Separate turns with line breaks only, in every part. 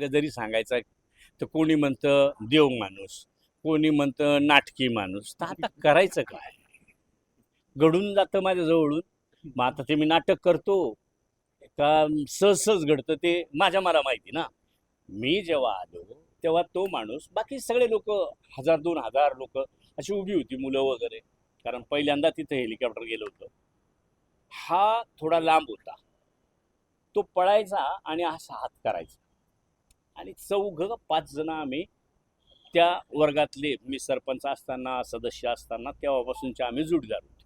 जरी सांगायचा तर कोणी म्हणतं देव माणूस, कोणी म्हणतं नाटकी माणूस. तर आता करायचं काय? घडून जातं माझ्या जवळून. मग आता ते मी नाटक करतो का सहज सहज घडतं ते मला माहिती ना. मी जेव्हा आलो तेव्हा तो माणूस, बाकी सगळे लोक, 1000-2000 लोक अशी उभी होती, मुलं वगैरे. कारण पहिल्यांदा तिथे हेलिकॉप्टर गेलं होतं. हा थोडा लांब होता. तो पळायचा आणि असा हात करायचा. आणि 5 जण आम्ही त्या वर्गातले, मी सरपंच असताना, सदस्य असताना तेव्हापासूनचे आम्ही जोडीदार होतो.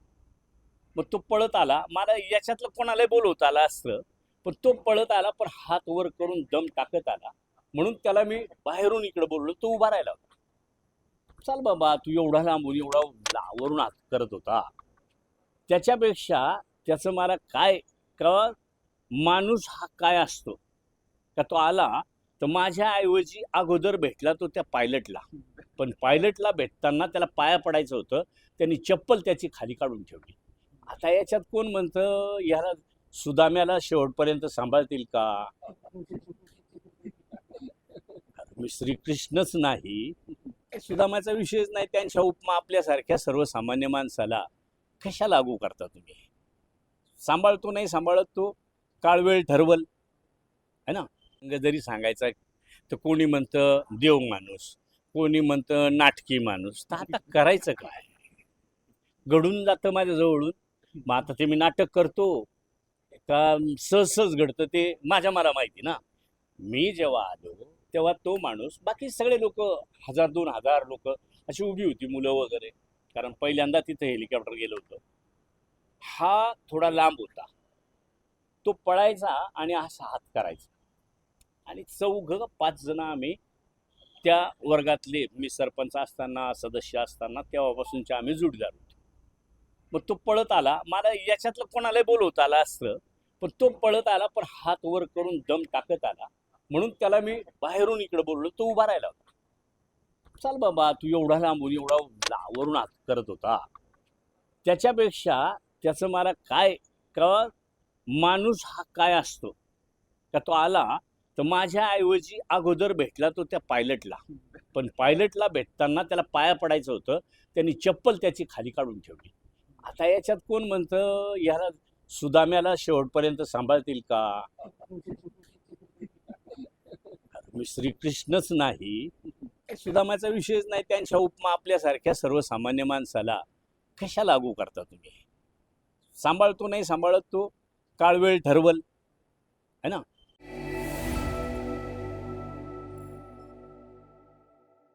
मग तो पळत आला. मला याच्यातलं कोणालाही बोलवता आलं असतं, पण तो पळत आला, पण हात वर करून दम टाकत आला. म्हणून त्याला मी बाहेरून इकडे बोललो. तो उभा राहिला होता. चाल बाबा, तू एवढा लांबून एवढा वरून हात करत होता, त्याच्यापेक्षा त्याचं मला काय, का माणूस हा काय असतो, का तो आला तर माझ्या ऐवजी अगोदर भेटला तो त्या पायलटला. पण पायलटला भेटताना त्याला पाया पडायचं होतं. त्यांनी चप्पल त्याची खाली काढून ठेवली. आता याच्यात कोण म्हणतं याला सुदाम्याला शेवटपर्यंत सांभाळतील का? मी श्रीकृष्णच नाही, सुदामाचा विषयच नाही. त्यांच्या उपमा आपल्यासारख्या सर्वसामान्य माणसाला कशा लागू करता तुम्ही? सांभाळतो नाही सांभाळत तो काळवेळ ठरवल, है ना. जरी सांगायचा तर कोणी म्हणतं देव माणूस, कोणी म्हणतं नाटकी माणूस. तर आता करायचं काय? घडून जातं माझ्या जवळून. मग आता ते मी नाटक करतो का सहज सहज घडतं ते मला माहिती ना. मी जेव्हा आलो तेव्हा तो माणूस, बाकी सगळे लोक, 1000-2000 लोक अशी उभी होती, मुलं वगैरे. कारण पहिल्यांदा तिथे हेलिकॉप्टर गेलं होतं. हा थोडा लांब होता. तो पळायचा आणि असा हात करायचा. आणि 5 जण आम्ही त्या वर्गातले, मी सरपंच असताना, सदस्य असताना तेव्हापासूनचे आम्ही जोडीदार होतो. मग तो पळत आला. मला याच्यातलं कोणालाही बोलवता आलं असतं, पण तो पळत आला, पण हात वर करून दम टाकत आला. म्हणून त्याला मी बाहेरून इकडे बोललो. तो उभा राहिला होता. चाल बाबा, तू एवढा लांबून एवढा वरून हात करत होता, त्याच्यापेक्षा त्याचं मला काय, का माणूस हा काय असतो, का तो आला तर माझ्या ऐवजी अगोदर भेटला तो त्या पायलटला. पण पायलटला भेटताना त्याला पाया पडायचं होतं. त्यांनी चप्पल त्याची खाली काढून ठेवली. आता याच्यात कोण म्हणतं याला सुदाम्याला शेवटपर्यंत सांभाळतील का? मी श्रीकृष्णच नाही, सुदामाचा विषयच नाही. त्यांच्या उपमा आपल्यासारख्या सर्वसामान्य माणसाला कशा लागू करता तुम्ही? सांभाळतो नाही सांभाळत तो काळवेळ ठरवल, है ना.